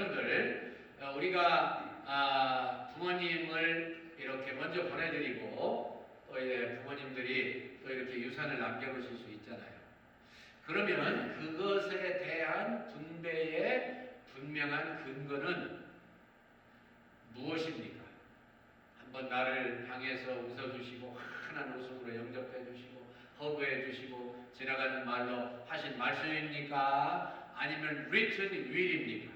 여러분들 우리가 부모님을 이렇게 먼저 보내드리고 또 이제 부모님들이 또 이렇게 유산을 남겨놓으실 수 있잖아요. 그러면 그것에 대한 분배의 분명한 근거는 무엇입니까? 한번 나를 향해서 웃어주시고 환한 웃음으로 영접해주시고 허그해주시고 지나가는 말로 하신 말씀입니까? 아니면 written will입니까?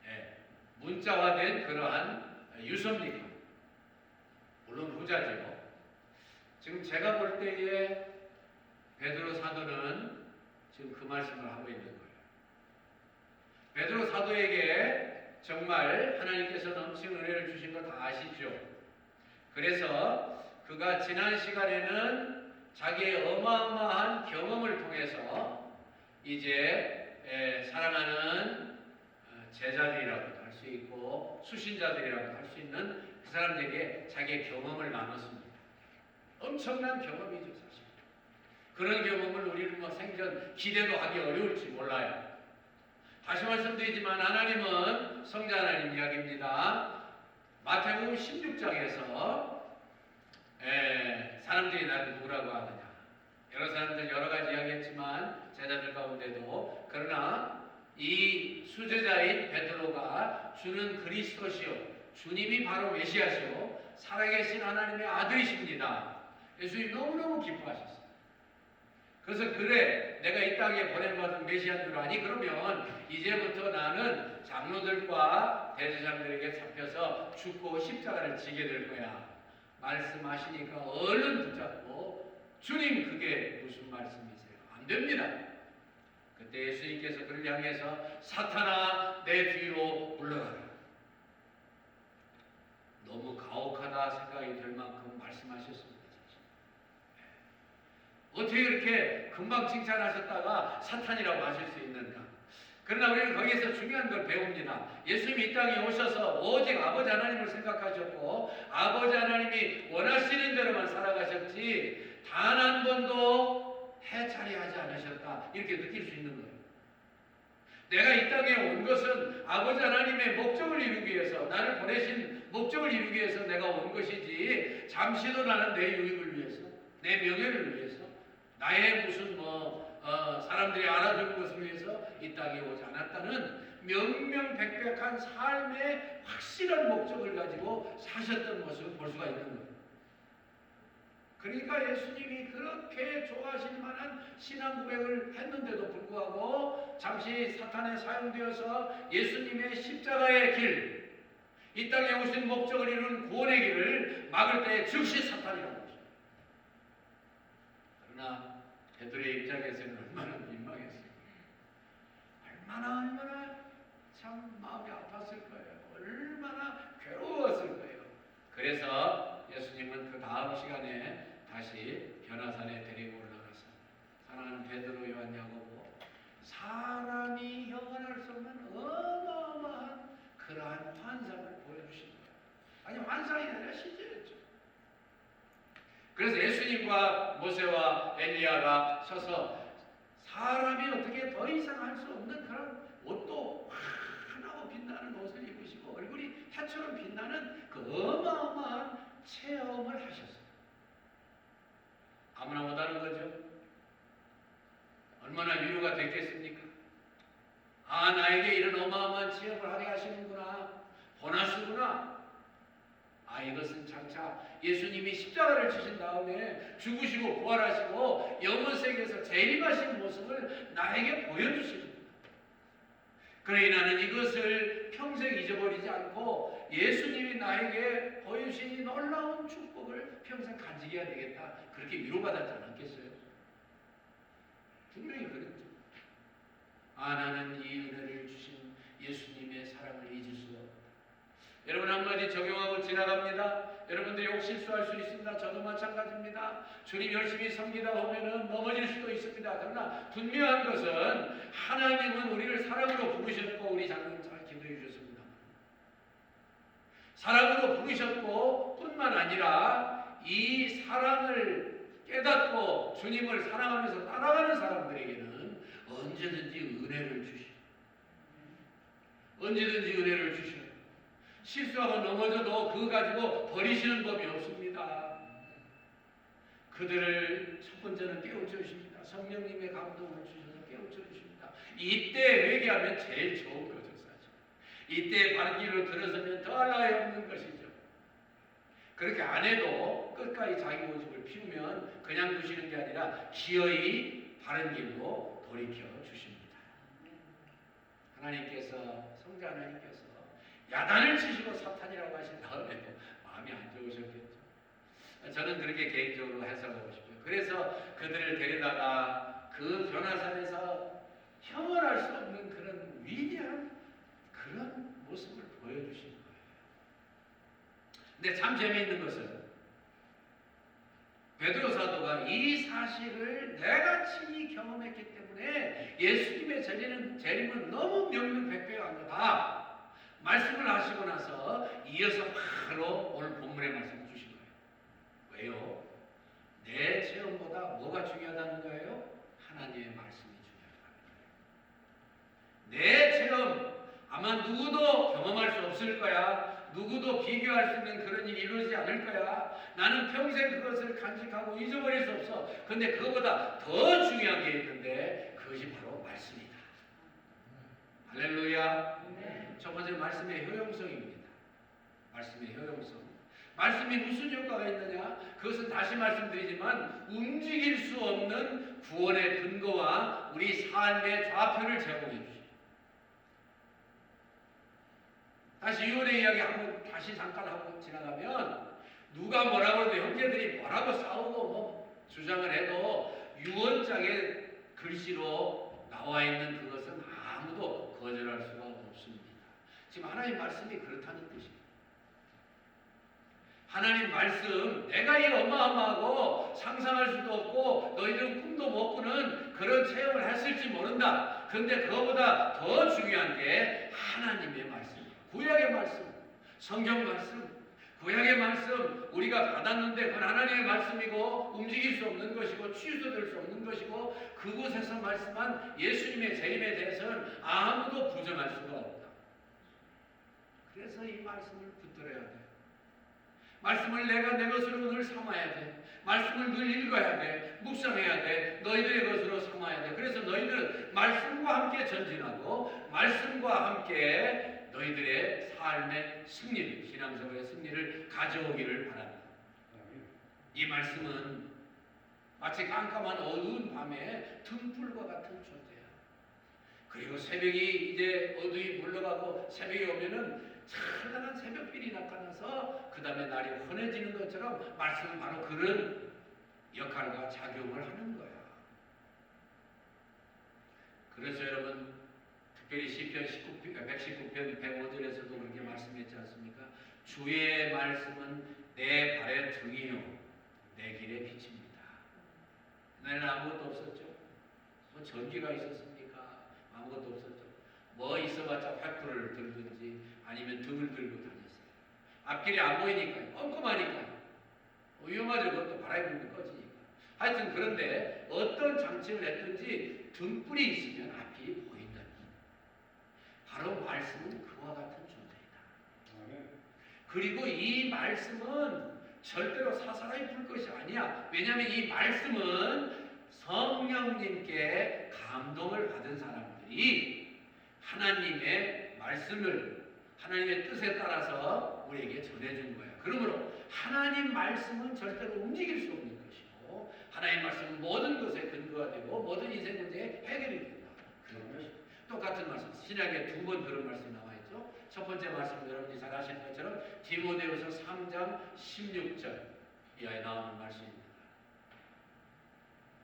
예, 문자화된 그러한 유서입니까? 물론 후자죠. 지금 제가 볼 때에 베드로 사도는 지금 그 말씀을 하고 있는 거예요. 베드로 사도에게 정말 하나님께서 넘치는 은혜를 주신 거 다 아시죠? 그래서 그가 지난 시간에는 자기의 어마어마한 경험을 통해서 이제 사랑하는 제자들이라고도 할 수 있고 수신자들이라고도 할 수 있는 그 사람들에게 자기의 경험을 나눴습니다. 엄청난 경험이죠, 사실. 그런 경험을 우리는 뭐 생전 기대도 하기 어려울지 몰라요. 다시 말씀드리지만 하나님은 성자 하나님 이야기입니다. 마태복음 16장에서 사람들이 나를 누구라고 하느냐. 여러 사람들 여러 가지 이야기했지만 제자들 가운데도 그러나 이 수제자인 베드로가 주는 그리스도시요 주님이 바로 메시아시요 살아계신 하나님의 아들이십니다. 예수님이 너무너무 기뻐하셨어요. 그래서 그래 내가 이 땅에 보낸받은 메시아인 줄 아니? 그러면 이제부터 나는 장로들과 대제사장들에게 잡혀서 죽고 십자가를 지게 될 거야 말씀하시니까 얼른 붙잡고 주님 그게 무슨 말씀이세요? 안 됩니다. 그때 예수님께서 그를 향해서 사탄아 내 뒤로 물러가라. 너무 가혹하다 생각이 들 만큼 말씀하셨습니다. 어떻게 그렇게 금방 칭찬하셨다가 사탄이라고 하실 수 있는가? 그러나 우리는 거기에서 중요한 걸 배웁니다. 예수님이 이 땅에 오셔서 오직 아버지 하나님을 생각하셨고 아버지 하나님이 원하시는 대로만 살아가셨지 단 한 번도 해차리하지 않으셨다. 이렇게 느낄 수 있는 거예요. 내가 이 땅에 온 것은 아버지 하나님의 목적을 이루기 위해서 나를 보내신 목적을 이루기 위해서 내가 온 것이지 잠시도 나는 내 유익을 위해서 내 명예를 위해서 나의 무슨 사람들이 알아주는 것을 위해서 이 땅에 오지 않았다는 명명백백한 삶의 확실한 목적을 가지고 사셨던 모습을 볼 수가 있는 거예요. 그러니까 예수님이 그렇게 좋아하실 만한 신앙 고백을 했는데도 불구하고 잠시 사탄에 사용되어서 예수님의 십자가의 길, 이 땅에 오신 목적을 이루는 구원의 길을 막을 때 즉시 사탄이라고 하죠. 그러나 베드로의 입장에서는 얼마나 민망했어요. 얼마나 참 마음이 아팠을 거예요. 얼마나 괴로웠을 거예요. 그래서 예수님은 그 다음 시간에 다시 변화산에 데리고 올라가서 사랑하는 베드로, 요한, 야고보 사람이 형언할 수 없는 어마어마한 그러한 환상을 보여주신 거예요. 아니 환상이 아니라 실제였죠. 그래서 예수님과 모세와 엘리야가 서서 사람이 어떻게 더 이상 할 수 없는 그런 옷도 환하고 빛나는 옷을 입으시고 얼굴이 해처럼 빛나는 그 어마어마한 체험을 하셨어요. 아무나 못하는 거죠. 얼마나 위로가 됐겠습니까? 아, 나에게 이런 어마어마한 체험을 하게 하시는구나. 보너스구나. 아, 이것은 장차 예수님이 십자가를 지신 다음에 죽으시고 부활하시고 영원 세계에서 재림하신 모습을 나에게 보여주십니다. 그러니 나는 이것을 평생 잊어버리지 않고 예수님이 나에게 보여주신 이 놀라운 축복을 평생 간직해야 되겠다. 그렇게 위로받았지 않았겠어요? 분명히 그랬죠. 아, 나는 이 은혜를 주신 예수님의 사랑을 잊을 수가 없다. 여러분 한마디 적용하고 지나갑니다. 여러분들이 혹 실수할 수 있습니다. 저도 마찬가지입니다. 주님 열심히 섬기다 보면은 넘어질 수도 있습니다. 그러나 분명한 것은 하나님은 우리를 사랑으로 부르셨고 우리 장로님 잘 기도해 주셨습니다. 사랑으로 부르셨고 뿐만 아니라 이 사랑을 깨닫고 주님을 사랑하면서 따라가는 사람들에게는 언제든지 은혜를 주십니다. 언제든지 은혜를 주셔요. 실수하고 넘어져도 그거 가지고 버리시는 법이 없습니다. 그들을 첫 번째는 깨우쳐 주십니다. 성령님의 감동을 주셔서 깨우쳐 주십니다. 이때 회개하면 제일 좋은 거죠, 사실. 이때 바른 길로 들어서면 더할 나위 없는 것이죠. 그렇게 안 해도 끝까지 자기 모습을 피우면 그냥 두시는 게 아니라 기어이 바른 길로 돌이켜 주십니다. 하나님께서, 성자 하나님께서 야단을 치시고 사탄이라고 하신 다음에도 마음이 안 좋으셨겠죠. 저는 그렇게 개인적으로 해석하고 싶어요. 그래서 그들을 데려다가 그 변화산에서 형언할 수 없는 그런 위대한 그런 모습을 보여주신 거예요. 근데 참 재미있는 것은 베드로 사도가 이 사실을 내가 친히 경험했기 때문에 예수님의 재림은 너무 명명백백한 거다 말씀을 하시고 나서 이어서 바로 오늘 본문의 말씀을 주신 거예요. 왜요? 내 체험보다 뭐가 중요하다는 거예요? 하나님의 말씀이 중요하다는 거예요. 내 체험 아마 누구도 경험할 수 없을 거야. 누구도 비교할 수 있는 그런 일이 이루어지지 않을 거야. 나는 평생 그것을 간직하고 잊어버릴 수 없어. 근데 그거보다 더 중요한 게 있는데 그것이 바로 말씀이다. 할렐루야. 첫 번째 말씀의 효용성입니다. 말씀의 효용성. 말씀이 무슨 효과가 있느냐? 그것은 다시 말씀드리지만 움직일 수 없는 구원의 근거와 우리 삶의 좌표를 제공해 주십니다. 다시 유언의 이야기 한번 다시 잠깐 하고 지나가면 누가 뭐라고 해도 형제들이 뭐라고 싸우고 뭐 주장을 해도 유언장에 글씨로 나와 있는 그것은 아무도 거절할 수가 없습니다. 지금 하나님 말씀이 그렇다는 뜻입니다. 하나님 말씀, 내가 이 어마어마하고 상상할 수도 없고 너희들은 꿈도 못 꾸는 그런 체험을 했을지 모른다. 그런데 그거보다 더 중요한 게 하나님의 말씀, 구약의 말씀, 성경 말씀, 구약의 말씀 우리가 받았는데 그건 하나님의 말씀이고 움직일 수 없는 것이고 취소될 수 없는 것이고 그곳에서 말씀한 예수님의 재림에 대해서는 아무도 부정할 수가 없다. 그래서 이 말씀을 붙들어야 돼. 말씀을 내가 내 것으로 늘 삼아야 돼. 말씀을 늘 읽어야 돼. 묵상해야 돼. 너희들의 것으로 삼아야 돼. 그래서 너희들은 말씀과 함께 전진하고 말씀과 함께 너희들의 삶의 승리를, 신앙생활의 승리를 가져오기를 바랍니다. 이 말씀은 마치 깜깜한 어두운 밤에 등불과 같은 존재야. 그리고 새벽이 이제 어두이 물러가고 새벽이 오면은 찬란한 새벽빛이 나타나서 그 다음에 날이 환해지는 것처럼 말씀은 바로 그런 역할과 작용을 하는 거야. 그래서 여러분 특별히 시편 119편 105절에서도 그렇게 말씀했지 않습니까? 주의 말씀은 내 발의 등이요 내 길의 빛입니다. 그날은 아무것도 없었죠. 뭐 전기가 있었습니까? 아무것도 없었죠. 뭐 있어봤자 횃불을 들든지 아니면 등을 들고 다녔어요. 앞길이 안 보이니까요. 껌껌하니까요. 위험하죠. 그것도 바람이 불면 꺼지니까. 하여튼 그런데 어떤 장치를 했든지 등불이 있으면 앞이 보인다. 바로 말씀은 그와 같은 존재이다. 그리고 이 말씀은 절대로 사사라이 불 것이 아니야. 왜냐하면 이 말씀은 성령님께 감동을 받은 사람들이 하나님의 말씀을 하나님의 뜻에 따라서 우리에게 전해준 거야. 그러므로 하나님 말씀은 절대로 움직일 수 없는 것이고 하나님 말씀은 모든 것에 근거가 되고 모든 인생 문제에 해결이 된다. 그런 것이 똑같은 말씀. 신약에 두 번 그런 말씀이 나와 있죠. 첫 번째 말씀은 여러분이 잘 아시는 것처럼 디모데후서 3장 16절 이하에 나오는 말씀입니다.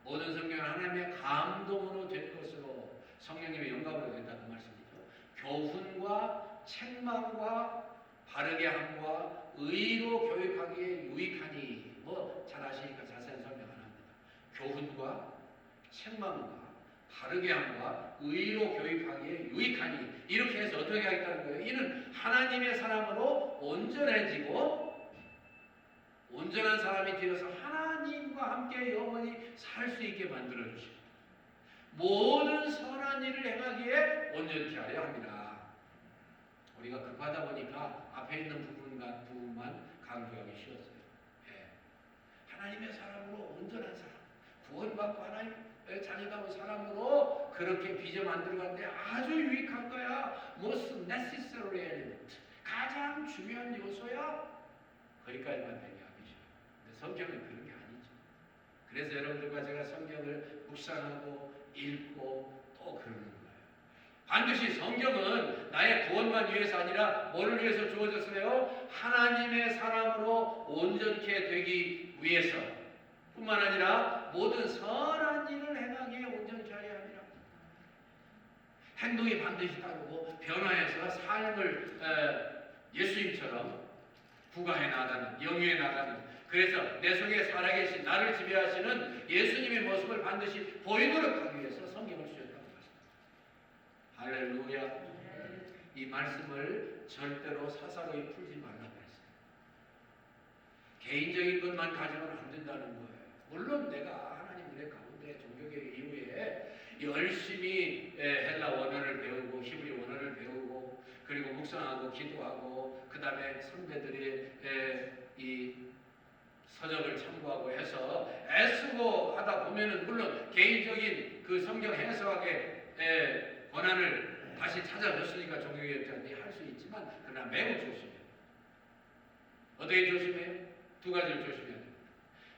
모든 성경은 하나님의 감동으로 된 것으로 성령님의 영감으로 된다는 말씀이죠. 교훈과 책망과 바르게 함과 의로 교육하기에 유익하니 뭐 잘 아시니까 자세한 설명 안 합니다. 교훈과 책망과 바르게 함과 의로 교육하기에 유익하니 이렇게 해서 어떻게 하겠다는 거예요? 이는 하나님의 사람으로 온전해지고 온전한 사람이 되어서 하나님과 함께 영원히 살 수 있게 만들어 주십니다. 모든 선한 일을 행하기에 온전케 하려 합니다. 우리가 급하다 보니까 앞에 있는 부분만 강조하기 쉬웠어요. 예. 하나님의 사람으로 온전한 사람, 구원받고 하나님의 자녀다운 사람으로 그렇게 빚어 만들어갔는데 아주 유익한 거야. most necessary element. 가장 중요한 요소야. 거기까지만 얘기하기 쉬워요. 근데 성경은 그런 게 아니죠. 그래서 여러분들과 제가 성경을 묵상하고 읽고 또 그러는 거예요. 반드시 성경은 나의 구원만 위해서 아니라 뭐를 위해서 주어졌어요? 하나님의 사람으로 온전케 되기 위해서 뿐만 아니라 모든 선한 일을 행하기에 온전케 하려 함이라. 행동이 반드시 따르고 변화해서 삶을 예수님처럼 부가해 나가는, 영위해 나가는, 그래서 내 속에 살아계신 나를 지배하시는 예수님의 모습을 반드시 보이도록 하기 위해서 성경을 주셨다고 말씀합니다. 할렐루야. 이 말씀을 절대로 사사로이 풀지 말라고 했어요. 개인적인 것만 가지고는 안 된다는 거예요. 물론 내가 하나님 은혜 가운데 종교개혁 이후에 열심히 헬라 원어를 배우고 히브리 원어를 배우고 그리고 묵상하고 기도하고 그 다음에 선배들의 이 서적을 참고하고 해서 애쓰고 하다 보면은 물론 개인적인 그 성경 해석의 권한을 다시 찾아줬으니까 종교개혁자들이 할 수 있지만 그러나 매우 조심해요. 어떻게 조심해요? 두 가지를 조심해야 됩니다.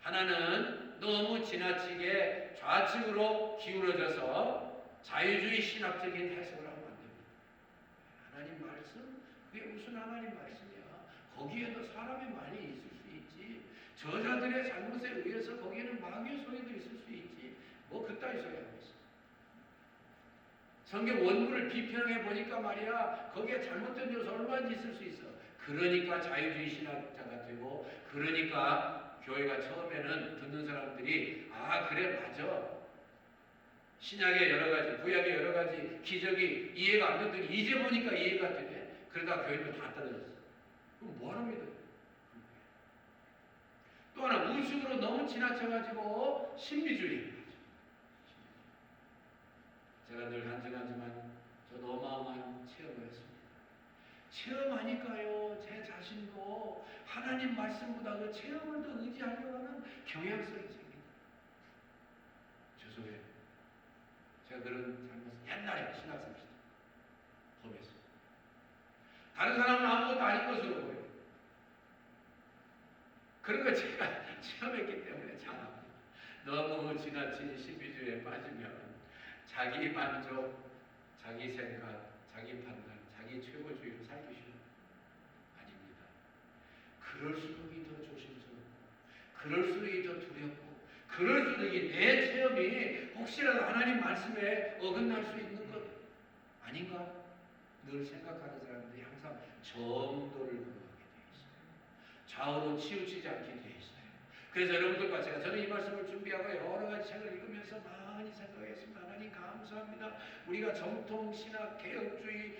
하나는 너무 지나치게 좌측으로 기울어져서 자유주의 신학적인 해석을 하면 안 됩니다. 하나님 말씀? 그게 무슨 하나님 말씀이야? 거기에도 사람의 말이 있을 수 있지. 저자들의 잘못에 의해서 거기에는 마귀의 소리도 있을 수 있지. 뭐 그따위 소리 하고 있어. 성경 원문을 비평해 보니까 말이야, 거기에 잘못된 요소 얼마든지 있을 수 있어. 그러니까 자유주의 신학자가 되고, 그러니까 교회가 처음에는 듣는 사람들이 아 그래 맞아. 신약의 여러 가지, 구약의 여러 가지 기적이 이해가 안 되더니 이제 보니까 이해가 되네. 그러다 교회도 다 떨어졌어. 그럼 뭐하러 믿어요? 또 하나 우식으로 너무 지나쳐가지고 신비주의. 제가 늘 간증하지만 저도 어마어마한 체험을 했습니다. 체험하니까요, 제 자신도 하나님 말씀보다 그 체험을 더 의지하려고 하는 경향성이 생깁니다. 죄송해요. 제가 그런 잘못을 옛날에 신학생 시절 범했어요. 다른 사람은 아무것도 아닌 것으로 보여요. 그런 거 제가 체험했기 때문에 잘 압니다. 너무 지나친 신비주의에 빠지면 자기 만족, 자기 생각, 자기 판단, 자기 최고주의로 살기 쉬워요. 아닙니다. 그럴수록이 더 조심스럽고, 그럴수록이 더 두렵고, 그럴수록이 내 체험이 혹시라도 하나님 말씀에 어긋날 수 있는 것 아닌가? 늘 생각하는 사람들이 항상 정도를 구하게 되어 있어요. 좌우로 치우치지 않게 되어 있어요. 그래서 여러분들과 저는 이 말씀을 준비하고 여러 가지 책을 읽으면서 많이 생각했습니다. 하나님 감사합니다. 우리가 정통 신학 개혁주의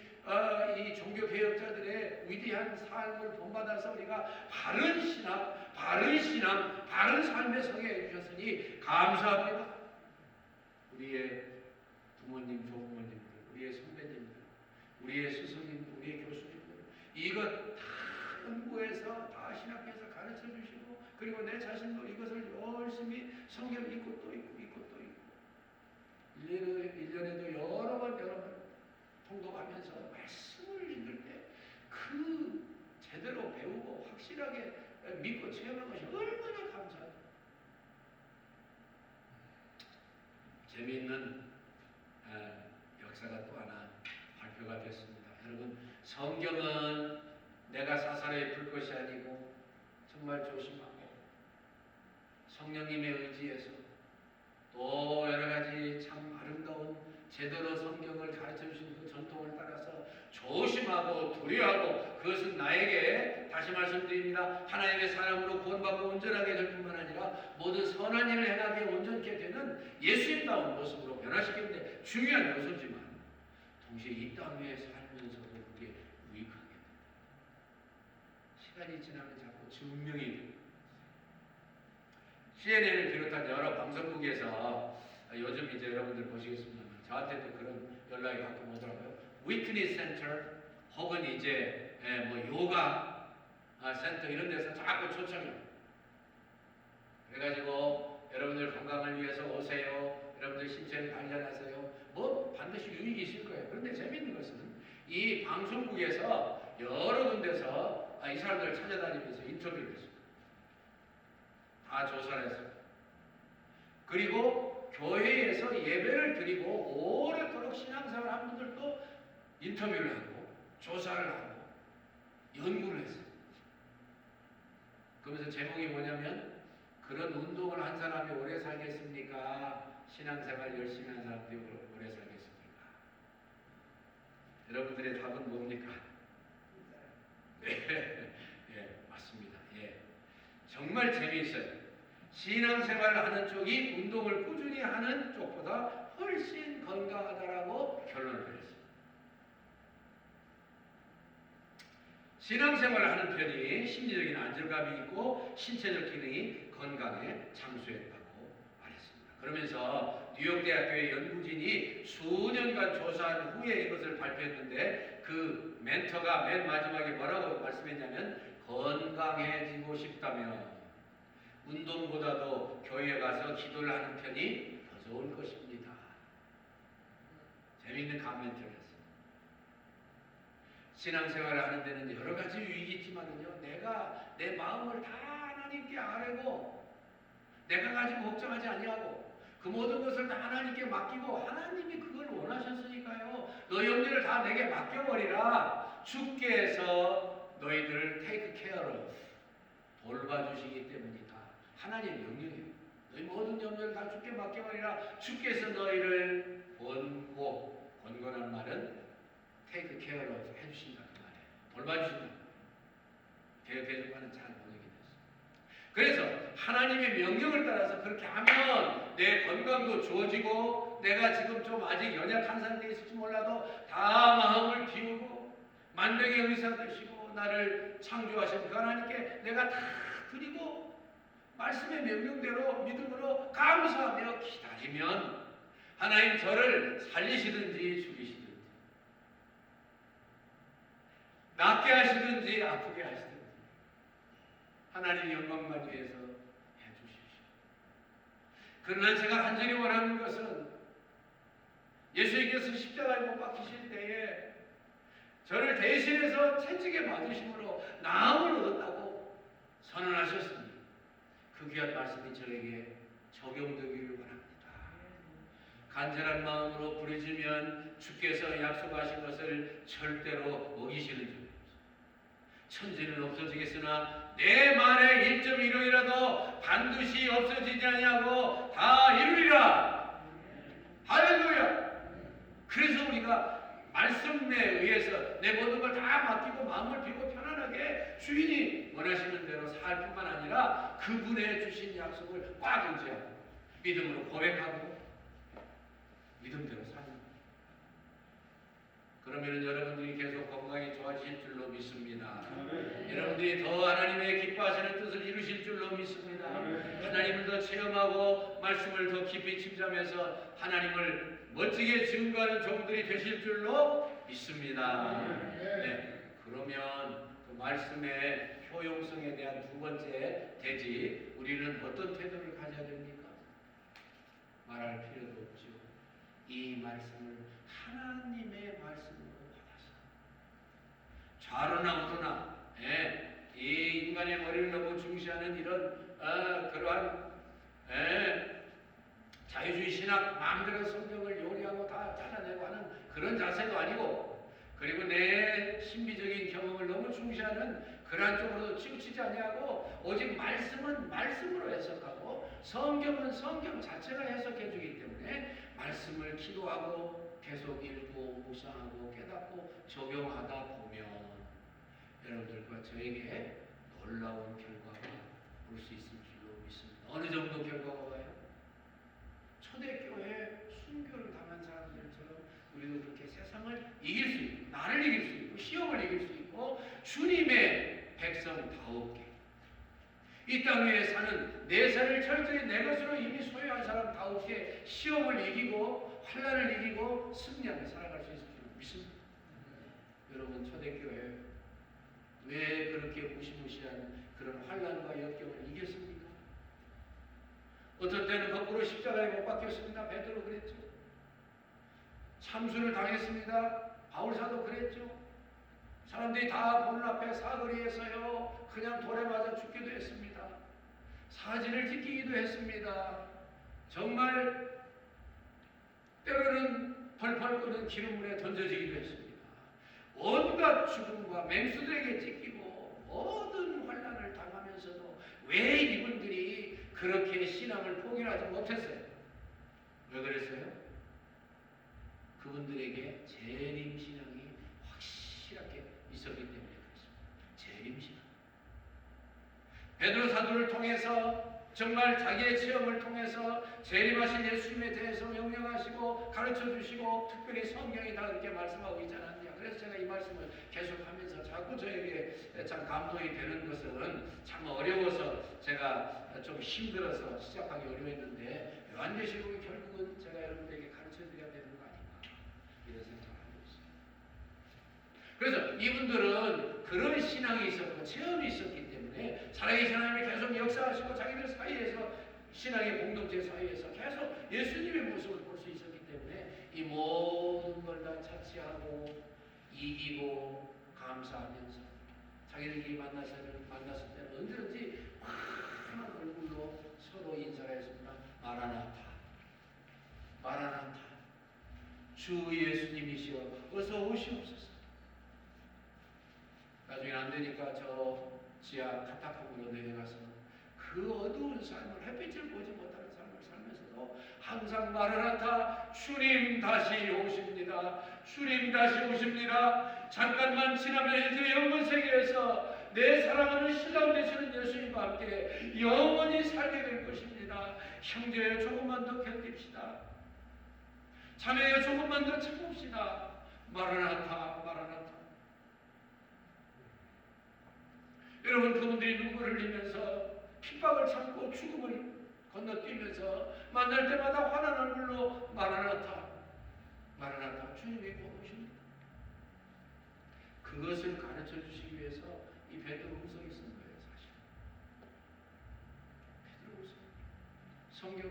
이 종교 개혁자들의 위대한 삶을 본받아서 우리가 바른 신학, 바른 신앙, 바른 삶의 성에 해주셨으니 감사합니다. 우리의 부모님, 조부모님들, 우리의 선배님들, 우리의 스승님, 우리의 교수님들 이것 다 연구해서 다 신학교에서 가르쳐 주시고 그리고 내 자신도 이것을 열심히 성경 읽고 또 읽고 읽고 또 읽고 1년에도 여러 번 통독하면서 말씀을 읽을 때 그 제대로 배우고 확실하게 믿고 체험한 것이 얼마나 감사해요. 재미있는 역사가 또 하나 발표가 됐습니다. 여러분 성경은 내가 사사로이 풀 것이 아니고 정말 조심하고 성령님의 의지에서 또 여러 가지 참 아름다운 제대로 성경을 가르쳐 주신 그 전통을 따라서 조심하고 두려워하고 그것은 나에게 다시 말씀드립니다. 하나님의 사람으로 구원받고 온전하게 될 뿐만 아니라 모든 선한 일을 행하기에 온전케 되는 예수님다운 모습으로 변화시키는데 중요한 요소지만 동시에 이 땅에 살면서도 그게 유익하게 됩니다. 시간이 지나면 자꾸 증명이 됩니다. CNN을 비롯한 여러 방송국에서 요즘 이제 여러분들 보시겠습니다만 저한테도 그런 연락이 가끔 오더라고요. 위트니스 센터 혹은 이제 뭐 요가 센터 이런 데서 자꾸 초청해요. 그래가지고 여러분들 건강을 위해서 오세요. 여러분들 신체를 단련하세요. 뭐 반드시 유익이 있을 거예요. 그런데 재미있는 것은 이 방송국에서 여러 군데서 이 사람들을 찾아다니면서 인터뷰를 했어요. 다 조사를 했어요. 그리고 교회에서 예배를 드리고 오랫도록 신앙생활 한 분들도 인터뷰를 하고 조사를 하고 연구를 했어요. 그러면서 제목이 뭐냐면 그런 운동을 한 사람이 오래 살겠습니까? 신앙생활 열심히 한 사람들이 오래 살겠습니까? 여러분들의 답은 뭡니까? 네, 예, 맞습니다. 예, 정말 재미있어요. 신앙생활을 하는 쪽이 운동을 꾸준히 하는 쪽보다 훨씬 건강하다라고 결론을 내렸습니다. 신앙생활을 하는 편이 심리적인 안정감이 있고 신체적 기능이 건강에 장수했다고 말했습니다. 그러면서 뉴욕대학교의 연구진이 수년간 조사한 후에 이것을 발표했는데 그 멘터가 맨 마지막에 뭐라고 말씀했냐면 건강해지고 싶다면 운동보다도 교회에 가서 기도를 하는 편이 더 좋은 것입니다. 재미있는 감멘트를 했습니다. 신앙생활을 하는 데는 여러 가지 유익이 있지만요, 내가 내 마음을 다 하나님께 아뢰고 내가 가지고 걱정하지 아니하고 그 모든 것을 다 하나님께 맡기고 하나님이 그걸 원하셨으니까요. 너희 염려를 다 내게 맡겨버리라. 주께서 너희들을 take care of 돌봐주시기 때문이다. 하나님의 명령이에요. 너희 모든 염려를 다 주께 맡겨버리라. 주께서 너희를 권고, 권고란 말은 take care of 해주신다 그 말이에요. 돌봐주신다. 대중과는 잘 번역이 됐어요. 그래서 하나님의 명령을 따라서 그렇게 하면 내 건강도 좋아지고 내가 지금 좀 아직 연약한 상태에 있을지 몰라도 다 마음을 비우고 만병의 의사 되시고 나를 창조하신 그 하나님께 내가 다 드리고 말씀의 명령대로 믿음으로 감사하며 기다리면 하나님 저를 살리시든지 죽이시든지 낫게 하시든지 아프게 하시든지 하나님 영광만 위해서 해주십시오. 그러나 제가 간절히 원하는 것은 예수님께서 십자가에 못 박히실 때에 저를 대신해서 채찍에 맞으심으로 나음을 얻었다고 선언하셨습니다. 그 귀한 말씀이 저에게 적용되기를 바랍니다. 간절한 마음으로 부르짖으면 주께서 약속하신 것을 절대로 어기시는 줄. 천지는 없어지겠으나 내 말의 1.1호이라도 반드시 없어지지 아니하고 다 이루리라. 할렐루야. 그래서 우리가 말씀에 의해서 내 모든 걸 다 맡기고 마음을 비우고 편안하게 주인이 원하시는 대로 살 뿐만 아니라 그분의 주신 약속을 꽉 의지하고 믿음으로 고백하고 믿음대로 사는 거예요. 그러면 여러분들이 계속 건강이 좋아지실 줄로 믿습니다. 여러분들이 더 하나님의 기뻐하시는 뜻을 이루실 줄로 믿습니다. 하나님을 더 체험하고 말씀을 더 깊이 침잠해서 하나님을 멋지게 증거하는 종들이 되실 줄로 믿습니다. 네. 그러면 그 말씀의 효용성에 대한 두 번째 대지 우리는 어떤 태도를 가져야 됩니까? 말할 필요도 없죠. 이 말씀을 하나님의 말씀으로 받아서 좌로나 우로나 이 인간의 머리를 너무 중시하는 이런 그러한 자유주의 신학 마음대로 성경을 요리하고 다 잘라내고 하는 그런 자세도 아니고 그리고 내 신비적인 경험을 너무 중시하는 그러한 쪽으로도 치우치지 아니하고 오직 말씀은 말씀으로 해석하고 성경은 성경 자체가 해석해 주기 때문에 말씀을 기도하고 계속 읽고 묵상하고 깨닫고 적용하다 보면 여러분들과 저에게 놀라운 결과가 올 수 있을 줄로 믿습니다. 어느 정도 결과가 와요? 초대교회 순교를 당한 사람들처럼 우리도 그렇게 세상을 이길 수 있고 나를 이길 수 있고 시험을 이길 수 있고 주님의 백성다우게 이 땅 위에 사는 내 삶을 철저히 내 것으로 이미 소유한 사람다우게 시험을 이기고 환난을 이기고 승리하며 살아갈 수 있을 줄 믿습니다. 여러분 초대교회 왜 그렇게 무시무시한 그런 환난과 역경을 이겼습니까? 어떤 때는 거꾸로 십자가에 못 박혔습니다. 베드로 그랬죠. 참수를 당했습니다. 바울사도 그랬죠. 사람들이 다 보는 앞에 사거리에서요 그냥 돌에 맞아 죽기도 했습니다. 사진을 찍히기도 했습니다. 정말 때로는 펄펄 끓는 기름물에 던져지기도 했습니다. 온갖 죽음과 맹수들에게 찢기고 모든 환난을 당하면서도 왜 이분들이 그렇게 신앙을 포기하지 못했어요? 왜 그랬어요? 그분들에게 재림 신앙이 확실하게 있었기 때문에 그렇습니다. 재림 신앙. 베드로 사도를 통해서 정말 자기의 체험을 통해서 재림하신 예수님에 대해서 명령하시고 가르쳐주시고 특별히 성경이 다 그렇게 말씀하고 있지 않았냐. 그래서 제가 이 말씀을 계속하면서 자꾸 저에게 참 감동이 되는 것은 참 어려워서 제가 좀 힘들어서 시작하기 어려웠는데 요한계시록이 결국은 제가 여러분들에게 가르쳐드려야 되는 거 아닌가 이런 생각을 하고 있습니다. 그래서 이분들은 그런 신앙이 있었고 체험이 있었기 때문에 살아계신 하나님이 계속 역사하시고 자기들 사이에서 신앙의 공동체 사이에서 계속 예수님의 모습을 볼 수 있었기 때문에 이 모든 걸 다 차치하고 이기고 감사하면서 자기들끼리 만났을 때는 언제든지 환한 얼굴로 서로 인사했습니다. 마라나타, 마라나타, 주 예수님이시여 어서 오시옵소서. 나중에 안 되니까 저 지하 카타콤으로 내려가서 그 어두운 삶을 햇빛을 보지 못하는 삶을 살면서도 항상 마라나타, 주님 다시 오십니다. 주님 다시 오십니다. 잠깐만 지나면 이제 영원 세계에서 내 사랑하는 신랑 되시는 예수님과 함께 영원히 살게 될 것입니다. 형제여 조금만 더 견딥시다. 자매여 조금만 더 참읍시다. 마라나타, 마라나타. 여러분 그분들이 눈물을 흘리면서 핍박을 참고 죽음을 건너뛰면서 만날 때마다 환한 얼굴로 마라나타, 마라나타, 주님이 곧 오십니다. 그것을 가르쳐 주시기 위해서 이 베드로후서에 쓴 거예요, 사실. 베드로후서. 성경,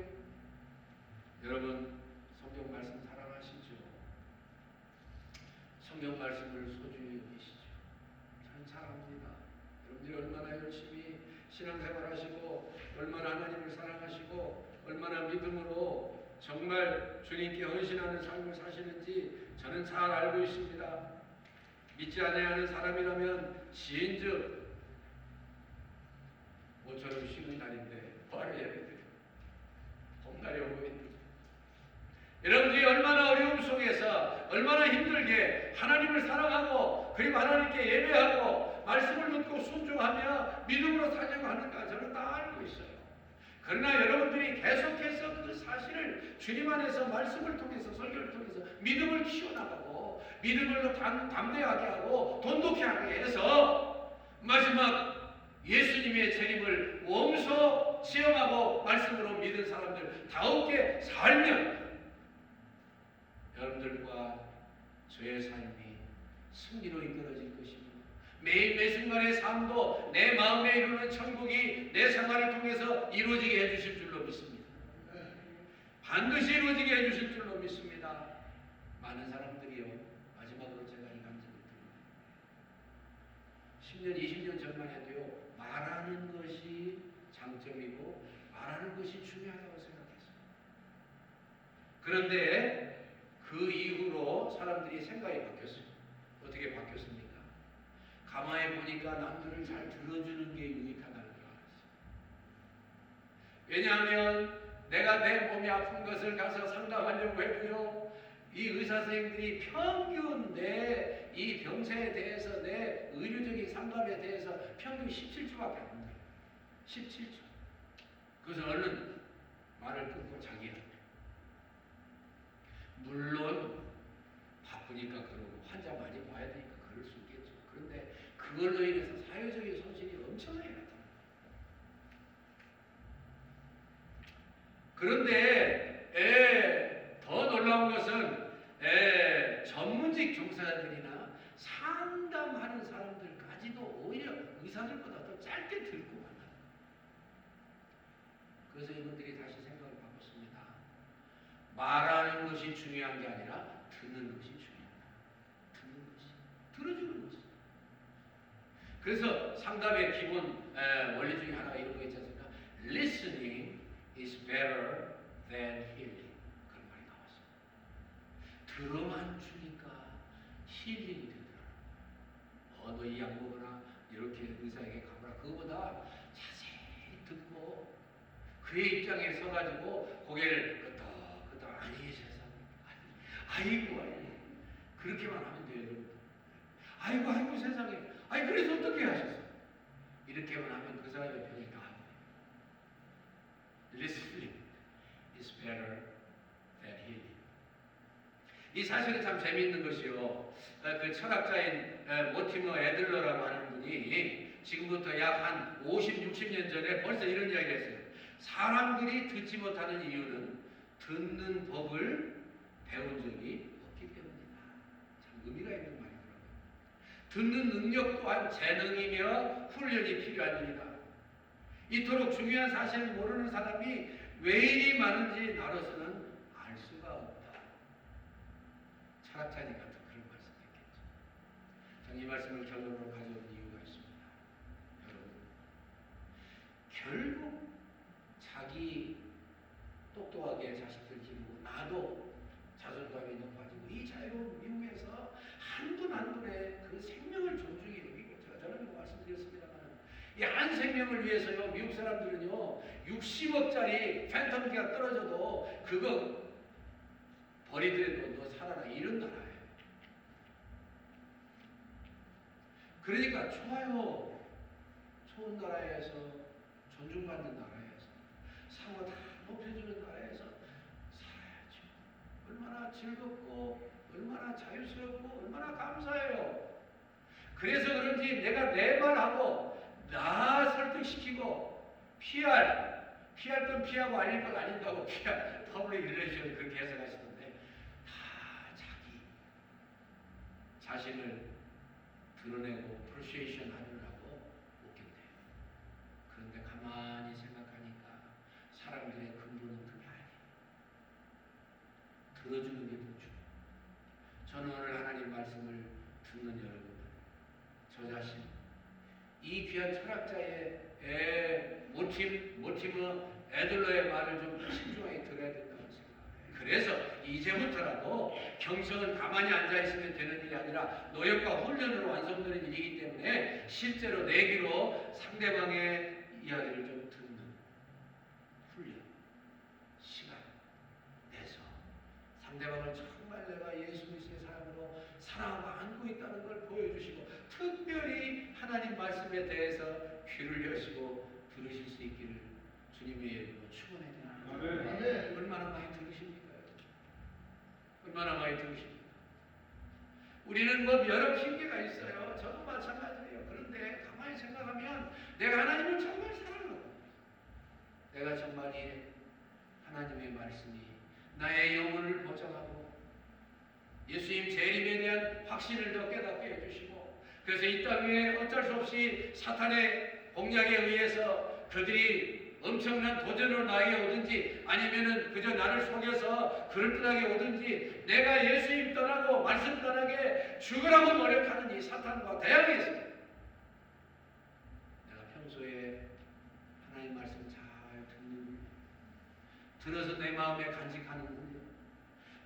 여러분 성경 말씀 사랑하시죠? 성경 말씀을 소중히 여기시죠? 저는 사랑합니다. 여러분들이 얼마나 열심히 신앙생활 하시고 얼마나 하나님을 사랑하시고 얼마나 믿음으로 정말 주님께 헌신하는 삶을 사시는지 저는 잘 알고 있습니다. 믿지 아니하는 사람이라면 시인즉 모처럼 쉬는 날인데 바로 예배드려 봄날이 오고 있는 여러분들이 얼마나 어려움 속에서 얼마나 힘들게 하나님을 사랑하고 그리고 하나님께 예배하고 말씀을 듣고 순종하며 믿음으로 살려고 하는가 저는 다 알고 있어요. 그러나 여러분들이 계속해서 그 사실을 주님 안에서 말씀을 통해서 설교를 통해서 믿음을 키워나가고 믿음을 담대하게 하고 돈독히 하게 해서 마지막 예수님의 재림을 몸소 체험하고 말씀으로 믿은 사람들 다우게 살면 여러분들과 저의 삶이 승리로 이끌어질 것입니다. 매일 매 순간의 삶도 내 마음에 이루는 천국이 내 생활을 통해서 이루어지게 해주실 줄로 믿습니다. 반드시 이루어지게 해주실 줄로 믿습니다. 많은 사람들이요 마지막으로 제가 이 감정을 드립니다. 10년 20년 전만 해도요 말하는 것이 장점이고 말하는 것이 중요하다고 생각했어요. 그런데 그 이후로 사람들이 생각이 바뀌었어요. 어떻게 바뀌었습니까? 가만히 보니까 남들을 잘 들어주는 게 유익하다는 걸 알았어요. 왜냐하면 내가 내 몸이 아픈 것을 가서 상담하려고 해도요 이 의사 선생님들이 평균 내 이 병세에 대해서 내 의료적인 상담에 대해서 평균 17초밖에 안 돼요. 17초. 그래서 얼른 말을 끊고 자기야. 물론 바쁘니까 그러고 환자 많이 봐야 되니까 그럴 수 있겠죠. 그런데 그걸로 인해서 사회적인 손실이 엄청나게 나타납니다. 그런데 더 놀라운 것은 전문직 종사자들이나 기사들보다 더 짧게 듣고 말하는. 그래서 이분들이 다시 생각을 바꿨습니다. 말하는 것이 중요한 게 아니라 듣는 것이 중요하다. 듣는 것이, 들어주는 것이. 그래서 상담의 기본 원리 중에 하나가 이런 거 있지 않습니까? Listening is better than healing. 그런 말이 나왔어요. 들어만 주니까 힐링이 되더라. 너 이 약 먹어라. 이렇게 의사에게 가보라. 그거보다 자세히 듣고 그의 입장에 서가지고 고개를 끄덕끄덕 아니 세상에 아이고 그렇게만 하면 돼요. 여러분. 아이고 세상에 그래서 어떻게 하셨어요? 이렇게만 하면 그 사람의 병이 나아요. Listening is better than healing. 이 사실은 참 재미있는 것이요. 그 철학자인 모티머 애들러라고 하는 분이 지금부터 약 한 50, 60년 전에 벌써 이런 이야기를 했어요. 사람들이 듣지 못하는 이유는 듣는 법을 배운 적이 없기 때문이다. 참 의미가 있는 말이더라고요. 듣는 능력 또한 재능이며 훈련이 필요한 일이다. 이토록 중요한 사실을 모르는 사람이 왜 이리 많은지 나로서는 알 수가 없다. 철학자니까 또 그런 말씀했겠죠. 저는 이 말씀을 결론으로 가져온 이유가 있습니다. 여러분, 결국 자기 똑똑하게 자식들 기르고 나도 자존감이 높아지고 이 자유로운 미국에서 한 분 한 분의 그 생명을 존중히 여기고 제가 저는 말씀드렸습니다만 이 한 생명을 위해서요 미국 사람들은요 60억짜리 팬텀기가 떨어져도 그거 버리더라도 너 살아라 이런 나라예요. 그러니까 좋아요. 좋은 나라에서 존중받는 나라에서 상호 다 높여주는 나라에서 살아야죠. 얼마나 즐겁고 얼마나 자유스럽고 얼마나 감사해요. 그래서 그런지 내가 내 말하고 나 설득시키고 피할 건 피하고 아닐 건 아닌다고 퍼블릭 릴레이션 그렇게 해석하시던데 다 자기 자신을 드러내고 프로시에이션 하려고 웃긴대요. 그런데 가만히 생각하니까 사람들의 근본은 그게 아니에요. 들어주는 게 더 중요해요. 저는 오늘 하나님 말씀을 듣는 여러분들 저 자신 이 귀한 철학자의 모티머 애들러의 말을 좀 신중하게 들어야 된다고 생각해요. 그래서 이제부터라도 경성은 가만히 앉아있으면 되는 일이 아니라 노력과 훈련으로 완성되는 일이기 때문에 실제로 내기로 상대방의 이야기를 좀 듣는 훈련, 시간 내서 상대방을 정말 내가 예수 그리스도의 사람으로 사랑하고 안고 있다는 걸 보여주시고 특별히 하나님 말씀에 대해서 귀를 여시고 들으실 수 있기를 주님의 이름으로 축원해 드립니다. 얼마나 많이 들으십니까? 얼마나 많이 들으십니까? 우리는 뭐 여러 핑계가 있어요. 저도 마찬가지예요. 그런데 가만히 생각하면 내가 하나님을 정말 사랑하고 내가 정말 이 하나님의 말씀이 나의 영혼을 보장하고 예수님 재림에 대한 확신을 더 깨닫게 해주시고 그래서 이 땅 위에 어쩔 수 없이 사탄의 공략에 의해서 그들이 엄청난 도전으로 나에게 오든지 아니면은 그저 나를 속여서 그럴듯하게 오든지 내가 예수님 떠나고 말씀 떠나게 죽으라고 노력하는 이 사탄과 대항해서 내가 평소에 하나님 말씀 잘 듣는 들어서 내 마음에 간직하는 훈련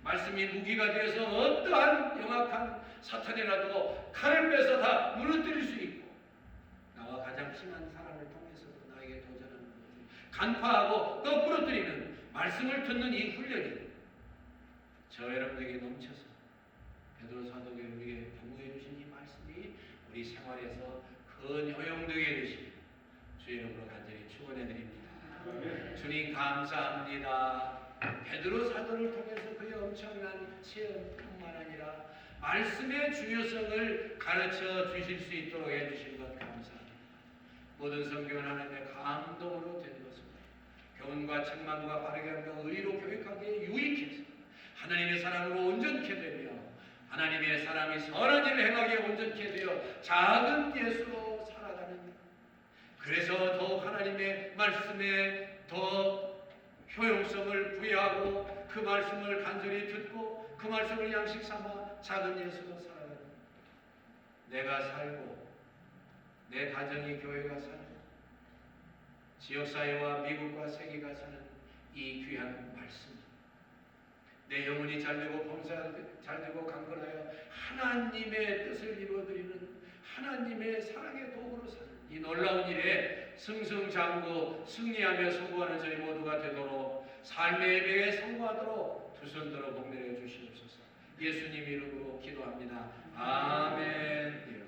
말씀이 무기가 되어서 어떠한 영악한 사탄이라도 칼을 빼서 다 무너뜨릴 수 있고 나와 가장 친한 사람을 통해서도 나에게 도전하는 것을 간파하고 또 부러뜨리는 말씀을 듣는 이 훈련이 저 여러분에게 넘쳐서 베드로 사도가 우리에게 경고해 주신 이 말씀이 우리 생활에서 큰 효용되게 되시길 주의 이름으로 간절히 축원해 드립니다. 주님 감사합니다. 베드로 사도를 통해서 그의 엄청난 체험뿐만 아니라 말씀의 중요성을 가르쳐 주실 수 있도록 해주신 것 감사합니다. 모든 성경은 하나님의 감동으로 된 것입니다. 교훈과 책망과 바르게 함과 의로 교육하기에 유익해서 하나님의 사랑으로 온전케 되며 하나님의 사람이 선한 일을 행하기에 온전케 되어 작은 예수로 살아가는 일. 그래서 더욱 하나님의 말씀에 더 효용성을 부여하고 그 말씀을 간절히 듣고 그 말씀을 양식 삼아 작은 예수로 살아가는 일. 내가 살고 내 가정이 교회가 살고 지역사회와 미국과 세계가 사는 이 귀한 말씀, 내 영혼이 잘되고 잘되고 강건하여 하나님의 뜻을 이루어드리는 하나님의 사랑의 도구로 사는 이 놀라운 일에 승승장구 승리하며 성공하는 저희 모두가 되도록 삶의 예배에 성공하도록 두 손 들어 복내려 주시옵소서. 예수님 이름으로 기도합니다. 아멘.